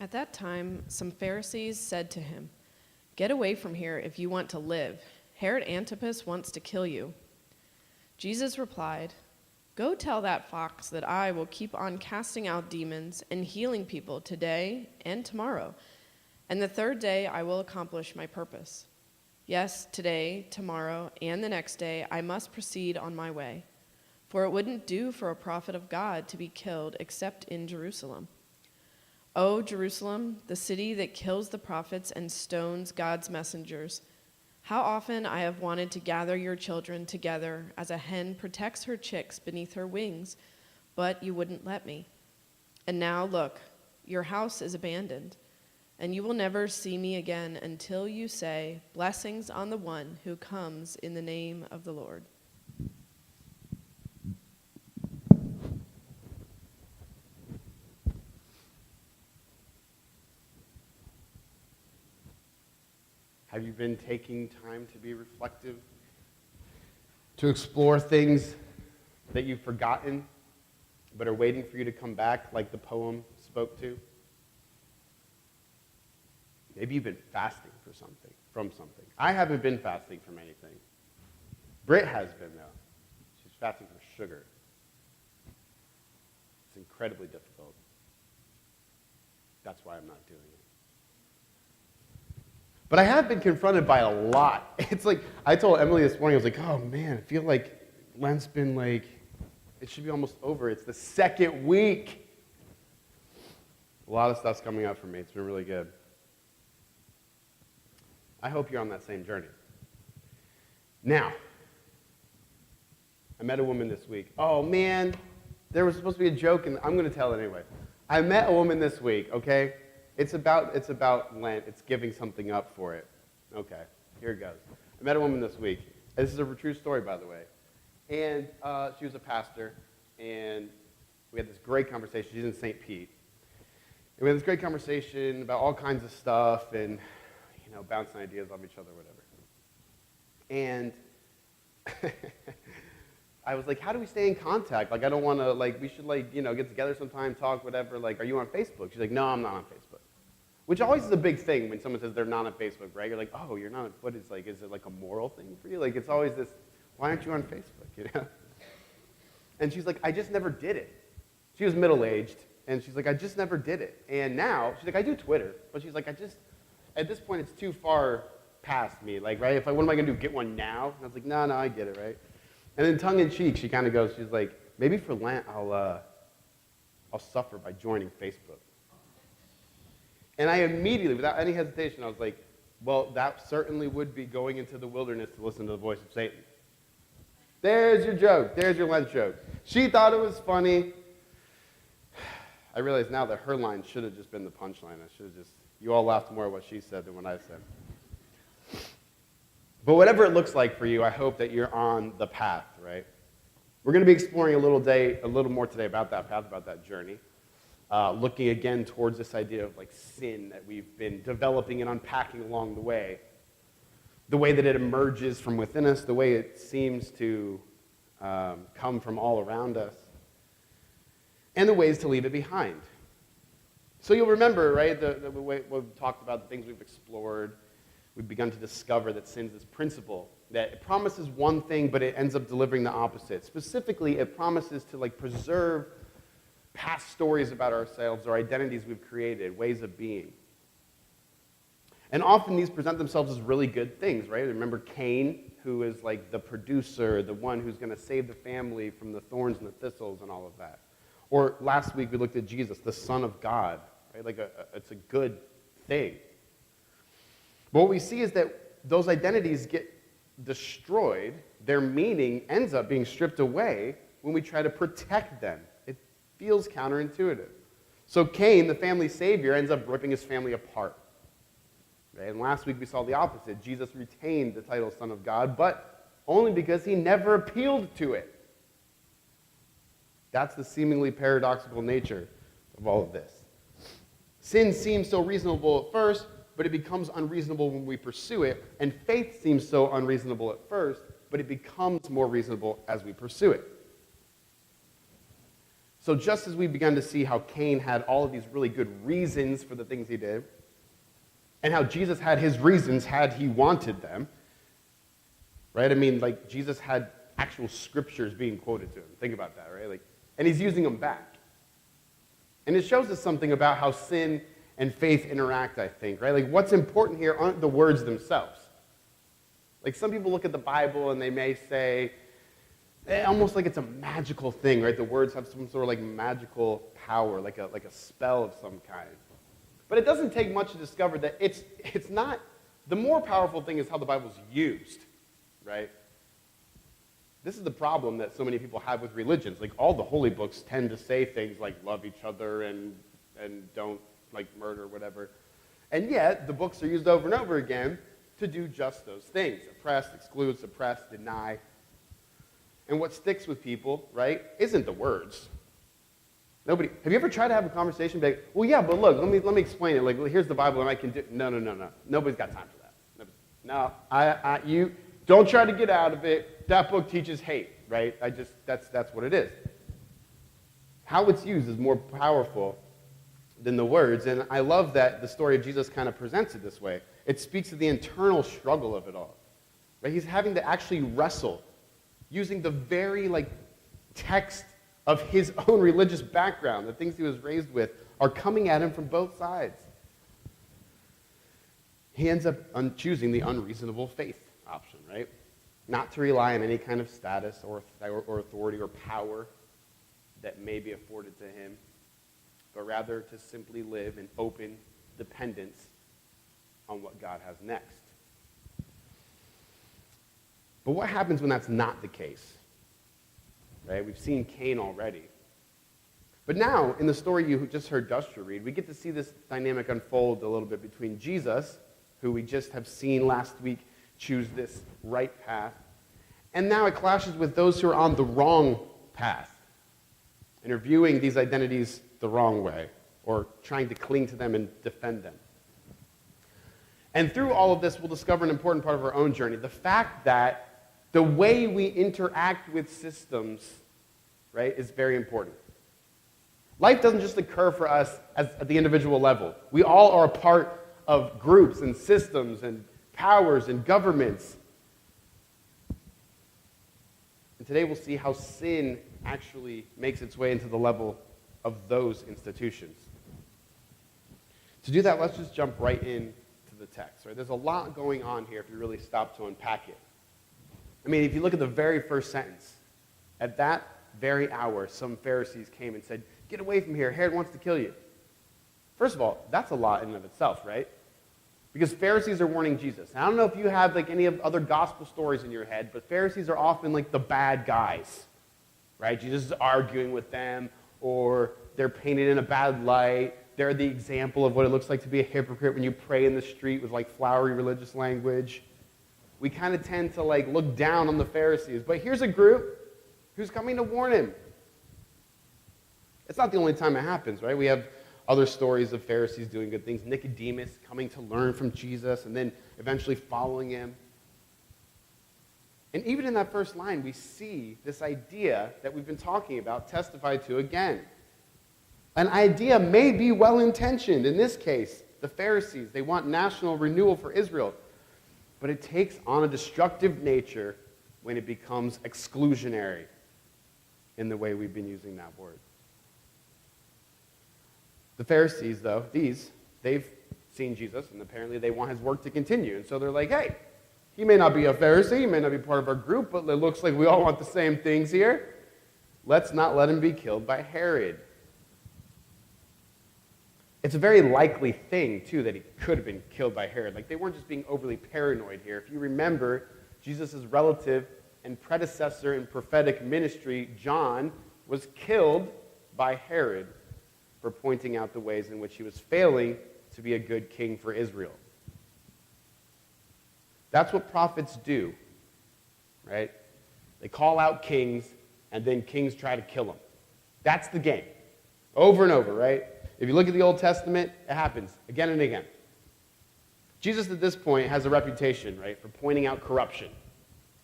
At that time, some Pharisees said to him, "Get away from here if you want to live. Herod Antipas wants to kill you." Jesus replied, "Go tell that fox that I will keep on casting out demons and healing people today and tomorrow, and the third day I will accomplish my purpose. Yes, today, tomorrow, and the next day I must proceed on my way, for it wouldn't do for a prophet of God to be killed except in Jerusalem. O Jerusalem, the city that kills the prophets and stones God's messengers, how often I have wanted to gather your children together as a hen protects her chicks beneath her wings, but you wouldn't let me. And now look, your house is abandoned, and you will never see me again until you say, 'Blessings on the one who comes in the name of the Lord.'" Have you been taking time to be reflective? To explore things that you've forgotten but are waiting for you to come back, like the poem spoke to? Maybe you've been fasting from something. I haven't been fasting from anything. Britt has been, though. She's fasting from sugar. It's incredibly difficult. That's why I'm not doing it. But I have been confronted by a lot. It's like, I told Emily this morning, I was like, oh man, I feel like Lent's been like, it should be almost over. It's the second week. A lot of stuff's coming up for me. It's been really good. I hope you're on that same journey. Now, I met a woman this week. Oh man, there was supposed to be a joke, and I'm going to tell it anyway. I met a woman this week, okay? It's about Lent. It's giving something up for it. Okay, here it goes. I met a woman this week. This is a true story, by the way. And she was a pastor, and we had this great conversation. She's in St. Pete. And we had this great conversation about all kinds of stuff and, bouncing ideas off each other, whatever. And I was like, how do we stay in contact? Like, I don't want to, we should, get together sometime, talk, whatever. Like, are you on Facebook? She's like, no, I'm not on Facebook. Which always is a big thing when someone says they're not on Facebook, right? You're like, oh, you're not, what is it like a moral thing for you? Like, it's always this, why aren't you on Facebook, And she's like, I just never did it. She was middle-aged, and she's like, I just never did it. And now, she's like, I do Twitter, but she's like, at this point, it's too far past me, right? What am I going to do, get one now? And I was like, no, I get it, right? And then tongue-in-cheek, she kind of goes, she's like, maybe for Lent, I'll suffer by joining Facebook. And I immediately, without any hesitation, I was like, well, that certainly would be going into the wilderness to listen to the voice of Satan. There's your joke. There's your Lent joke. She thought it was funny. I realize now that her line should have just been the punchline. You all laughed more at what she said than what I said. But whatever it looks like for you, I hope that you're on the path, right? We're going to be exploring a little more today about that path, about that journey. Looking again towards this idea of sin that we've been developing and unpacking along the way that it emerges from within us, the way it seems to come from all around us, and the ways to leave it behind. So you'll remember, right, the way we've talked about, the things we've explored. We've begun to discover that sin's this principle, that it promises one thing, but it ends up delivering the opposite. Specifically, it promises to preserve past stories about ourselves or identities we've created, ways of being. And often these present themselves as really good things, right? Remember Cain, who is the producer, the one who's going to save the family from the thorns and the thistles and all of that. Or last week we looked at Jesus, the Son of God, right? It's a good thing. But what we see is that those identities get destroyed, their meaning ends up being stripped away when we try to protect them. It feels counterintuitive. So Cain, the family savior, ends up ripping his family apart. Right? And last week we saw the opposite. Jesus retained the title Son of God, but only because he never appealed to it. That's the seemingly paradoxical nature of all of this. Sin seems so reasonable at first, but it becomes unreasonable when we pursue it. And faith seems so unreasonable at first, but it becomes more reasonable as we pursue it. So just as we began to see how Cain had all of these really good reasons for the things he did, and how Jesus had his reasons had he wanted them, right? I mean, like, Jesus had actual scriptures being quoted to him. Think about that, right? Like, and he's using them back. And it shows us something about how sin and faith interact, I think, right? Like, what's important here aren't the words themselves. Like, some people look at the Bible and they may say, almost like it's a magical thing, right? The words have some sort of like magical power, like a spell of some kind. But it doesn't take much to discover that it's not, the more powerful thing is how the Bible's used, right? This is the problem that so many people have with religions. Like, all the holy books tend to say things like love each other and don't like murder, whatever. And yet, the books are used over and over again to do just those things. Oppress, exclude, suppress, deny. And what sticks with people, right, isn't the words. Nobody, have you ever tried to have a conversation, be like, well, yeah, but look, let me explain it. Like, well, here's the Bible, and I can do, no. Nobody's got time for that. No, you don't try to get out of it. That book teaches hate, right? That's what it is. How it's used is more powerful than the words, and I love that the story of Jesus kind of presents it this way. It speaks to the internal struggle of it all, right? He's having to actually wrestle using the very, text of his own religious background. The things he was raised with are coming at him from both sides. He ends up choosing the unreasonable faith option, right? Not to rely on any kind of status or authority or power that may be afforded to him, but rather to simply live in open dependence on what God has next. But what happens when that's not the case? Right? We've seen Cain already. But now, in the story you just heard Dustra read, we get to see this dynamic unfold a little bit between Jesus, who we just have seen last week choose this right path, and now it clashes with those who are on the wrong path and are viewing these identities the wrong way, or trying to cling to them and defend them. And through all of this, we'll discover an important part of our own journey, the fact that the way we interact with systems, right, is very important. Life doesn't just occur for us at the individual level. We all are a part of groups and systems and powers and governments. And today we'll see how sin actually makes its way into the level of those institutions. To do that, let's just jump right into the text. Right? There's a lot going on here if you really stop to unpack it. I mean, if you look at the very first sentence, at that very hour, some Pharisees came and said, "Get away from here, Herod wants to kill you." First of all, that's a lot in and of itself, right? Because Pharisees are warning Jesus. And I don't know if you have any of other gospel stories in your head, but Pharisees are often the bad guys, right? Jesus is arguing with them, or they're painted in a bad light. They're the example of what it looks like to be a hypocrite when you pray in the street with flowery religious language. We kind of tend to look down on the Pharisees. But here's a group who's coming to warn him. It's not the only time it happens, right? We have other stories of Pharisees doing good things. Nicodemus coming to learn from Jesus and then eventually following him. And even in that first line, we see this idea that we've been talking about testified to again. An idea may be well-intentioned. In this case, the Pharisees, they want national renewal for Israel. But it takes on a destructive nature when it becomes exclusionary in the way we've been using that word. The Pharisees, though, they've seen Jesus, and apparently they want his work to continue. And so they're like, hey, he may not be a Pharisee, he may not be part of our group, but it looks like we all want the same things here. Let's not let him be killed by Herod. It's a very likely thing, too, that he could have been killed by Herod. They weren't just being overly paranoid here. If you remember, Jesus' relative and predecessor in prophetic ministry, John, was killed by Herod for pointing out the ways in which he was failing to be a good king for Israel. That's what prophets do, right? They call out kings, and then kings try to kill them. That's the game. Over and over, right? If you look at the Old Testament, it happens again and again. Jesus at this point has a reputation, right, for pointing out corruption.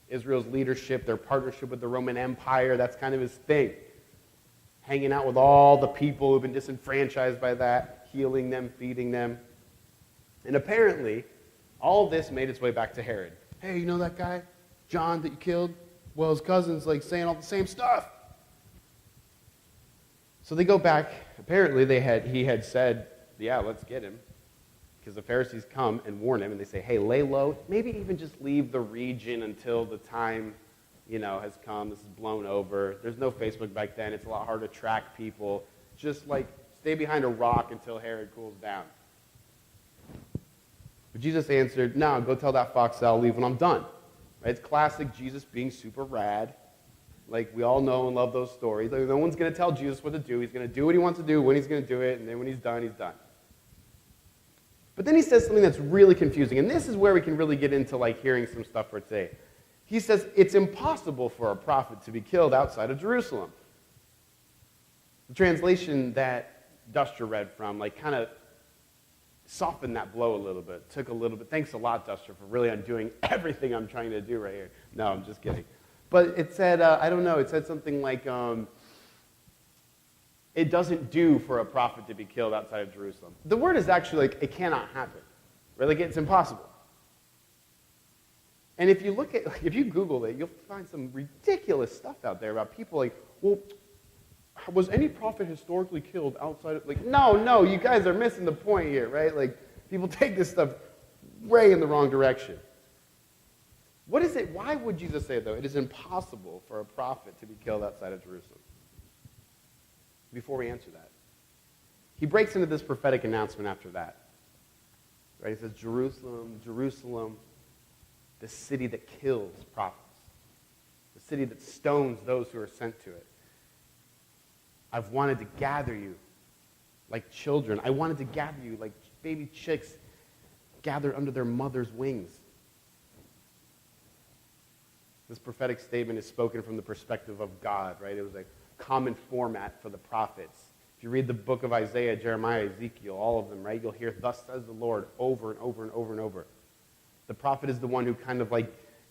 Israel's leadership, their partnership with the Roman Empire, that's kind of his thing. hanging out with all the people who've been disenfranchised by that, healing them, feeding them. And apparently, all of this made its way back to Herod. Hey, you know that guy, John, that you killed? Well, his cousin's like saying all the same stuff. So they go back. Apparently, he had said, yeah, let's get him. Because the Pharisees come and warn him, and they say, hey, lay low. Maybe even just leave the region until the time, has come. This is blown over. There's no Facebook back then. It's a lot harder to track people. Just, stay behind a rock until Herod cools down. But Jesus answered, no, go tell that fox that I'll leave when I'm done. Right? It's classic Jesus being super rad. We all know and love those stories. No one's going to tell Jesus what to do. He's going to do what he wants to do, when he's going to do it, and then when he's done, he's done. But then he says something that's really confusing, and this is where we can really get into hearing some stuff for today. He says, it's impossible for a prophet to be killed outside of Jerusalem. The translation that Duster read from, kind of softened that blow a little bit, took a little bit. Thanks a lot, Duster, for really undoing everything I'm trying to do right here. No, I'm just kidding. But it said, it said something like, it doesn't do for a prophet to be killed outside of Jerusalem. The word is actually it cannot happen. Right? It's impossible. And if you Google it, you'll find some ridiculous stuff out there about people well, was any prophet historically killed outside of, no, you guys are missing the point here, right? People take this stuff way in the wrong direction. What is it? Why would Jesus say, though, it is impossible for a prophet to be killed outside of Jerusalem? Before we answer that, he breaks into this prophetic announcement after that. Right? He says, Jerusalem, Jerusalem, the city that kills prophets, the city that stones those who are sent to it. I've wanted to gather you like children. I wanted to gather you like baby chicks gathered under their mother's wings. This prophetic statement is spoken from the perspective of God, right? It was a common format for the prophets. If you read the book of Isaiah, Jeremiah, Ezekiel, all of them, right, you'll hear, thus says the Lord, over and over and over and over. The prophet is the one who kind of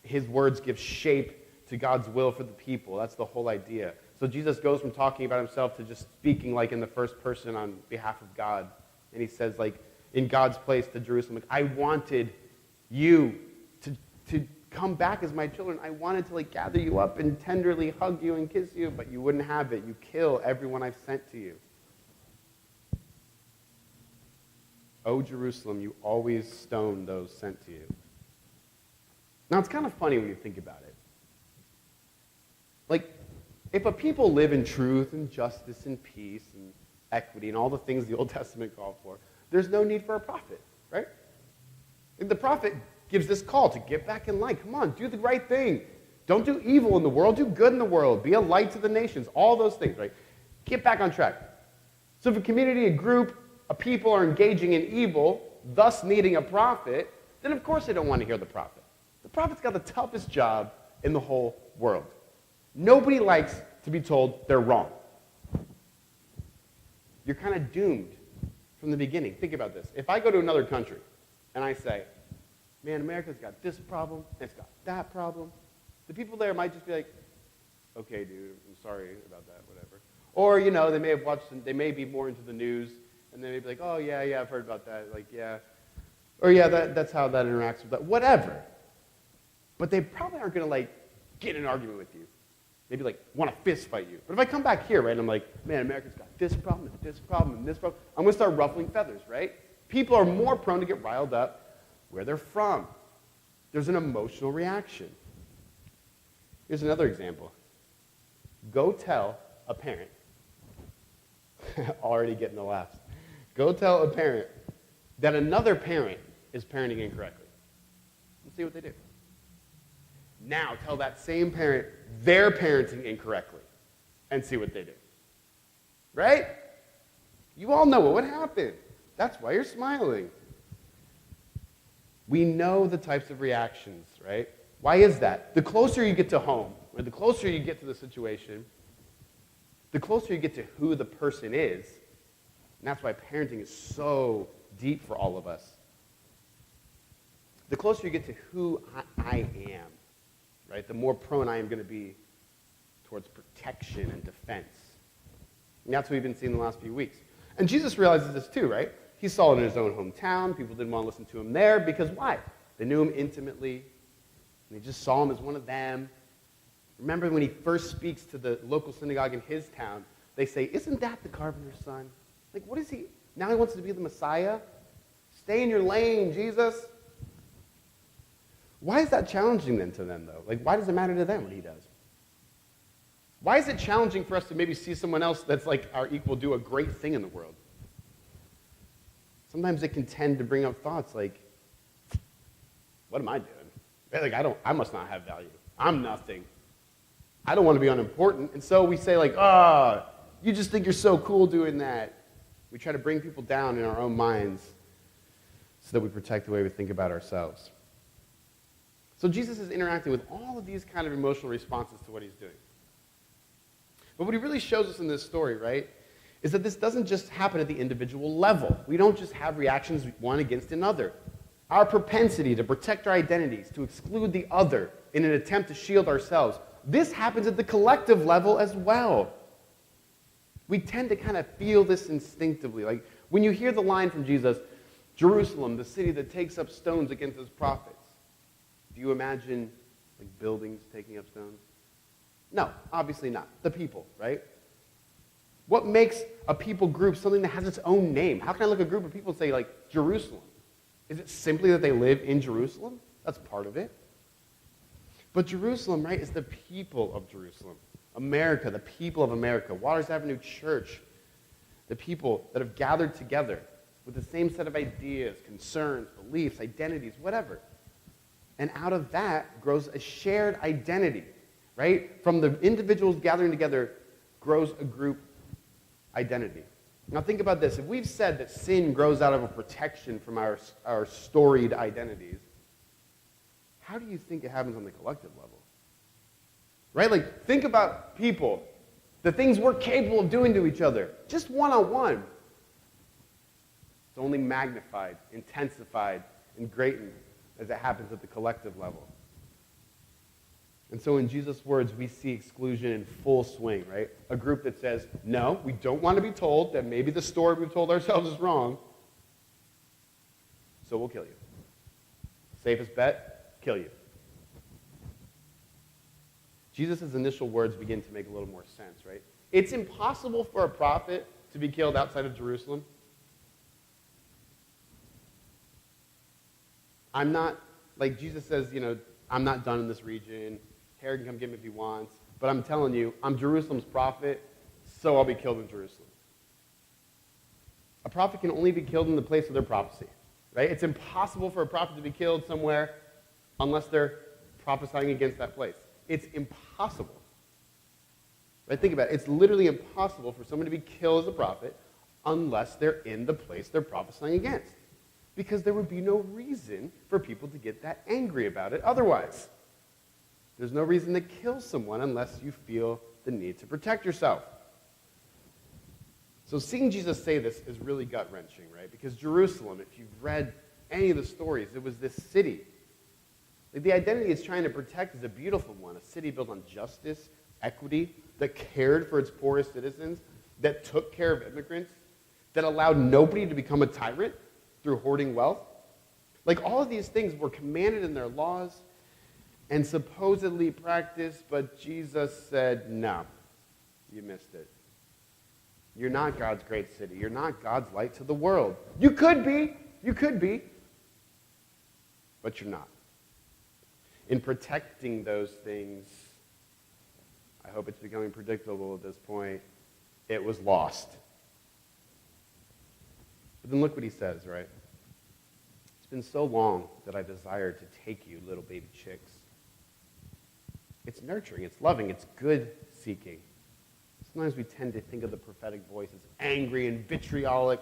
his words give shape to God's will for the people. That's the whole idea. So Jesus goes from talking about himself to just speaking in the first person on behalf of God. And he says, in God's place to Jerusalem, I wanted you to come back as my children. I wanted to gather you up and tenderly hug you and kiss you, but you wouldn't have it. You kill everyone I've sent to you. O Jerusalem, you always stone those sent to you. Now, it's kind of funny when you think about it. If a people live in truth and justice and peace and equity and all the things the Old Testament called for, there's no need for a prophet, right? The prophet gives this call to get back in line. Come on, do the right thing. Don't do evil in the world. Do good in the world. Be a light to the nations. All those things, right? Get back on track. So if a community, a group, a people are engaging in evil, thus needing a prophet, then of course they don't want to hear the prophet. The prophet's got the toughest job in the whole world. Nobody likes to be told they're wrong. You're kind of doomed from the beginning. Think about this. If I go to another country and I say, man, America's got this problem, and it's got that problem, the people there might just be like, okay, dude, I'm sorry about that, whatever. Or, they may have watched, they may be more into the news, and they may be like, oh, yeah, I've heard about that, yeah. Or, yeah, that's how that interacts with that, whatever. But they probably aren't going to, get in an argument with you. Maybe, want to fist fight you. But if I come back here, right, and I'm like, man, America's got this problem, and this problem, and this problem, I'm going to start ruffling feathers, right? People are more prone to get riled up where they're from. There's an emotional reaction. Here's another example. Go tell a parent, already getting the laughs. Go tell a parent that another parent is parenting incorrectly. And see what they do. Now tell that same parent they're parenting incorrectly and see what they do. Right? You all know what would happen. That's why you're smiling. We know the types of reactions, right? Why is that? The closer you get to home, or the closer you get to the situation, the closer you get to who the person is, and that's why parenting is so deep for all of us. The closer you get to who I am, right, the more prone I am going to be towards protection and defense. And that's what we've been seeing the last few weeks. And Jesus realizes this too, right? He saw it in his own hometown. People didn't want to listen to him there because why? They knew him intimately, and they just saw him as one of them. Remember when he first speaks to the local synagogue in his town, they say, "Isn't that the carpenter's son?" Like, what is he? Now he wants to be the Messiah? Stay in your lane, Jesus. Why is that challenging then to them, though? Like, why does it matter to them what he does? Why is it challenging for us to maybe see someone else that's like our equal do a great thing in the world? Sometimes it can tend to bring up thoughts like, what am I doing? Like, I must not have value. I'm nothing. I don't want to be unimportant. And so we say like, you just think you're so cool doing that. We try to bring people down in our own minds so that we protect the way we think about ourselves. So Jesus is interacting with all of these kind of emotional responses to what he's doing. But what he really shows us in this story, right, is that this doesn't just happen at the individual level. We don't just have reactions one against another. Our propensity to protect our identities, to exclude the other in an attempt to shield ourselves, this happens at the collective level as well. We tend to kind of feel this instinctively. Like when you hear the line from Jesus, Jerusalem, the city that takes up stones against its prophets, do you imagine like buildings taking up stones? No, obviously not. The people, right? What makes a people group something that has its own name? How can I look at a group of people and say, like, Jerusalem? Is it simply that they live in Jerusalem? That's part of it. But Jerusalem, right, is the people of Jerusalem. America, the people of America. Waters Avenue Church, the people that have gathered together with the same set of ideas, concerns, beliefs, identities, whatever. And out of that grows a shared identity. Right? From the individuals gathering together grows a group identity. Now think about this. If we've said that sin grows out of a protection from our storied identities, how do you think it happens on the collective level? Right? Like, think about people, the things we're capable of doing to each other, just one-on-one. It's only magnified, intensified, and greatened as it happens at the collective level. And so in Jesus' words, we see exclusion in full swing, right? A group that says, no, we don't want to be told that maybe the story we've told ourselves is wrong, so we'll kill you. Safest bet, kill you. Jesus' initial words begin to make a little more sense, right? It's impossible for a prophet to be killed outside of Jerusalem. I'm not, like Jesus says, I'm not done in this region. Herod can come get me if he wants. But I'm telling you, I'm Jerusalem's prophet, so I'll be killed in Jerusalem. A prophet can only be killed in the place of their prophecy, right? It's impossible for a prophet to be killed somewhere unless they're prophesying against that place. It's impossible. Right? Think about it. It's literally impossible for someone to be killed as a prophet unless they're in the place they're prophesying against. Because there would be no reason for people to get that angry about it otherwise. There's no reason to kill someone unless you feel the need to protect yourself. So seeing Jesus say this is really gut-wrenching, right? Because Jerusalem, if you've read any of the stories, it was this city. Like the identity it's trying to protect is a beautiful one, a city built on justice, equity, that cared for its poorest citizens, that took care of immigrants, that allowed nobody to become a tyrant through hoarding wealth. Like all of these things were commanded in their laws and supposedly practiced, but Jesus said, no, you missed it. You're not God's great city. You're not God's light to the world. You could be, but you're not. In protecting those things, I hope it's becoming predictable at this point, it was lost. But then look what he says, right? It's been so long that I desired to take you, little baby chicks. It's nurturing, it's loving, it's good seeking. Sometimes we tend to think of the prophetic voice as angry and vitriolic.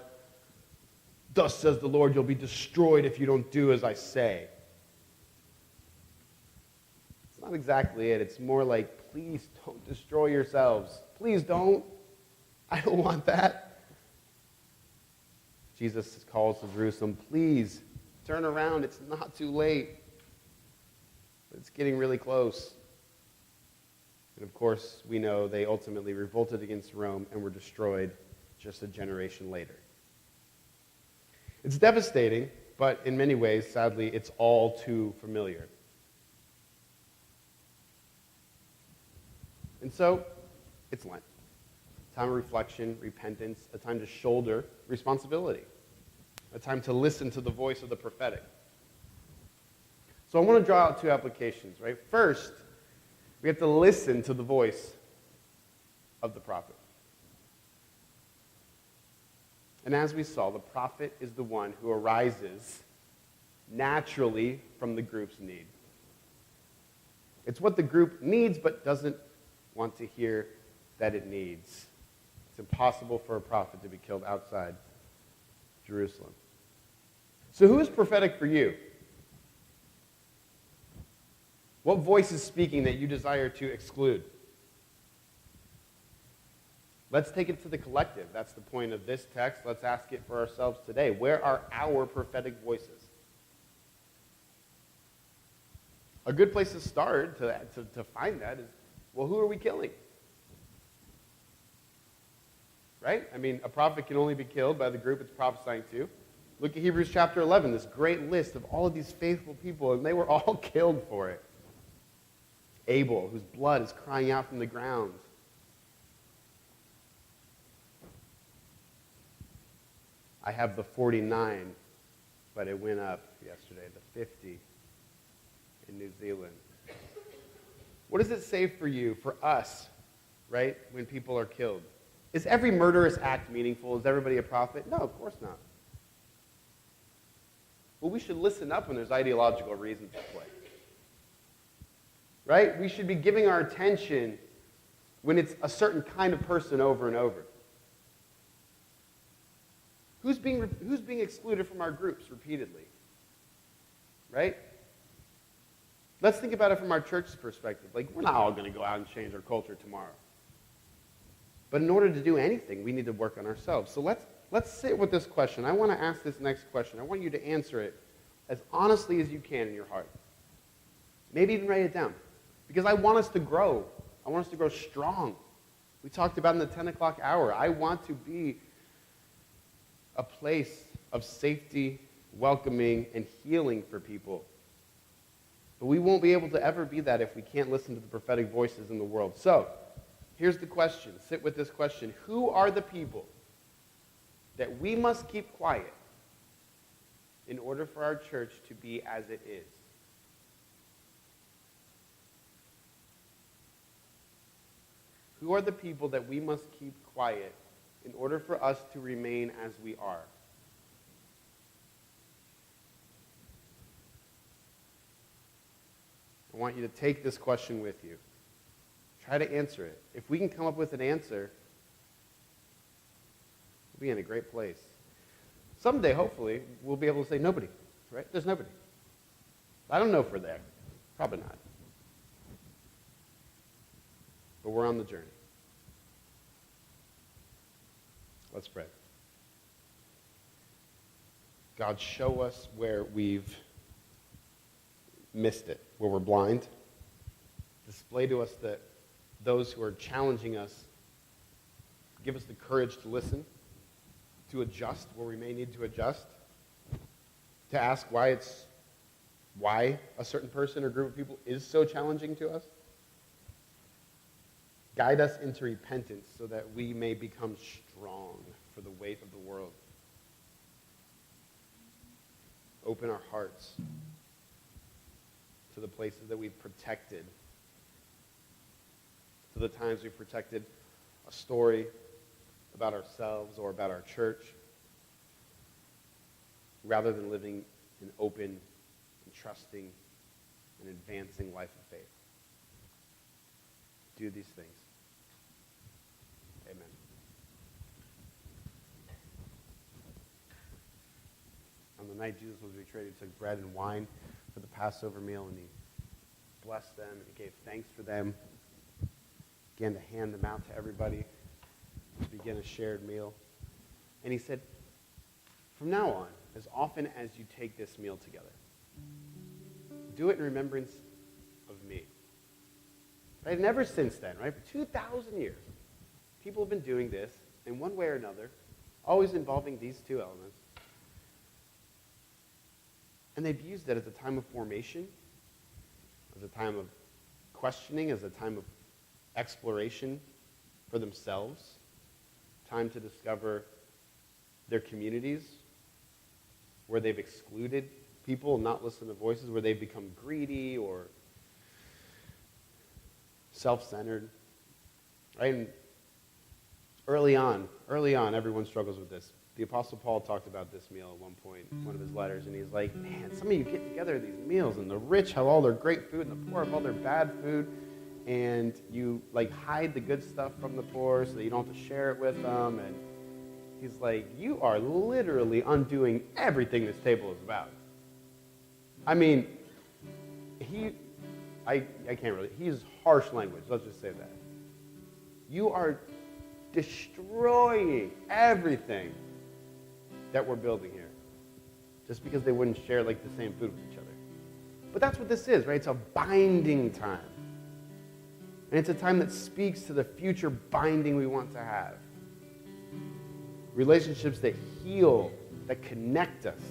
Thus says the Lord, you'll be destroyed if you don't do as I say. It's not exactly it. It's more like, please don't destroy yourselves. Please don't. I don't want that. Jesus calls to Jerusalem, please turn around. It's not too late. But it's getting really close. And of course, we know they ultimately revolted against Rome and were destroyed just a generation later. It's devastating, but in many ways, sadly, it's all too familiar. And so, it's Lent. A time of reflection, repentance, a time to shoulder responsibility, a time to listen to the voice of the prophetic. So I want to draw out two applications, right? First, we have to listen to the voice of the prophet. And as we saw, the prophet is the one who arises naturally from the group's need. It's what the group needs but doesn't want to hear that it needs. It's impossible for a prophet to be killed outside Jerusalem. So who is prophetic for you? What voice is speaking that you desire to exclude? Let's take it to the collective. That's the point of this text. Let's ask it for ourselves today. Where are our prophetic voices? A good place to start to find that is, well, who are we killing? Right? I mean, a prophet can only be killed by the group it's prophesying to. Look at Hebrews chapter 11, this great list of all of these faithful people, and they were all killed for it. Abel, whose blood is crying out from the ground. I have the 49, but it went up yesterday, the 50 in New Zealand. What does it say for you, for us, right, when people are killed? Is every murderous act meaningful? Is everybody a prophet? No, of course not. Well, we should listen up when there's ideological reasons at play. Right? We should be giving our attention when it's a certain kind of person over and over. Who's being excluded from our groups repeatedly? Right? Let's think about it from our church's perspective. Like, we're not all going to go out and change our culture tomorrow. But in order to do anything, we need to work on ourselves. So let's sit with this question. I want to ask this next question. I want you to answer it as honestly as you can in your heart. Maybe even write it down. Because I want us to grow. I want us to grow strong. We talked about in the 10 o'clock hour. I want to be a place of safety, welcoming, and healing for people. But we won't be able to ever be that if we can't listen to the prophetic voices in the world. So, here's the question. Sit with this question. Who are the people that we must keep quiet in order for our church to be as it is? Who are the people that we must keep quiet in order for us to remain as we are? I want you to take this question with you. Try to answer it. If we can come up with an answer, we'll be in a great place. Someday, hopefully, we'll be able to say nobody, right? There's nobody. I don't know if we're there. Probably not. But we're on the journey. Let's pray. God, show us where we've missed it, where we're blind. Display to us that those who are challenging us, give us the courage to listen, to adjust where we may need to adjust, to ask why a certain person or group of people is so challenging to us. Guide us into repentance so that we may become strong for the weight of the world. Open our hearts to the places that we've protected, to the times we've protected a story about ourselves or about our church, rather than living an open and trusting and advancing life of faith. Do these things. Amen. On the night Jesus was betrayed, he took bread and wine for the Passover meal, and he blessed them, and he gave thanks for them, began to hand them out to everybody, to begin a shared meal. And he said, from now on, as often as you take this meal together, do it in remembrance of me. Right? And ever since then, right, for 2,000 years, people have been doing this in one way or another, always involving these two elements. And they've used it as a time of formation, as a time of questioning, as a time of exploration for themselves, time to discover their communities, where they've excluded people and not listened to voices, where they've become greedy or self-centered. Right? And early on, everyone struggles with this. The Apostle Paul talked about this meal at one point in one of his letters, and he's like, man, some of you get together these meals, and the rich have all their great food, and the poor have all their bad food, and you like hide the good stuff from the poor so that you don't have to share it with them. And he's like, you are literally undoing everything this table is about. I mean, I can't really, he's harsh language, let's just say that. You are destroying everything that we're building here, just because they wouldn't share like the same food with each other. But that's what this is, right? It's a binding time. And it's a time that speaks to the future binding we want to have. Relationships that heal, that connect us.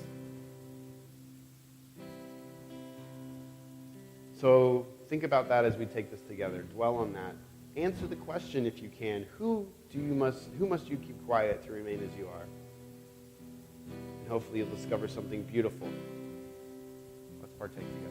So think about that as we take this together. Dwell on that. Answer the question, if you can, who must you keep quiet to remain as you are? And hopefully you'll discover something beautiful. Let's partake together.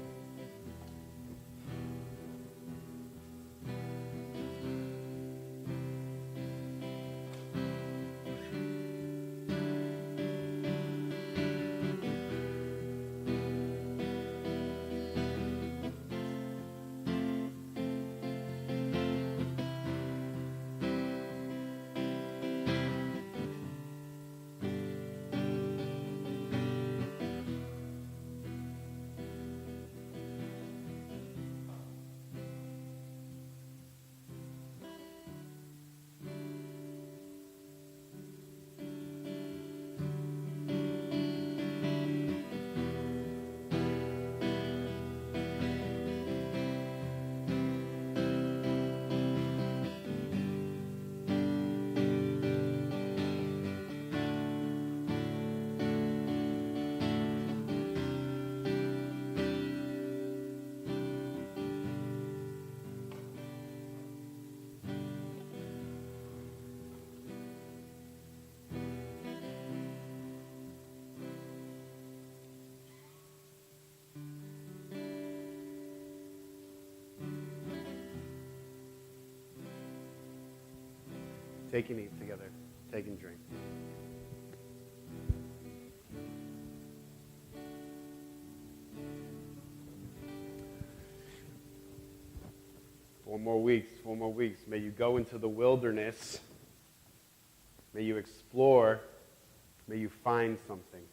Take and eat together. Take and drink. Four more weeks. May you go into the wilderness. May you explore. May you find something.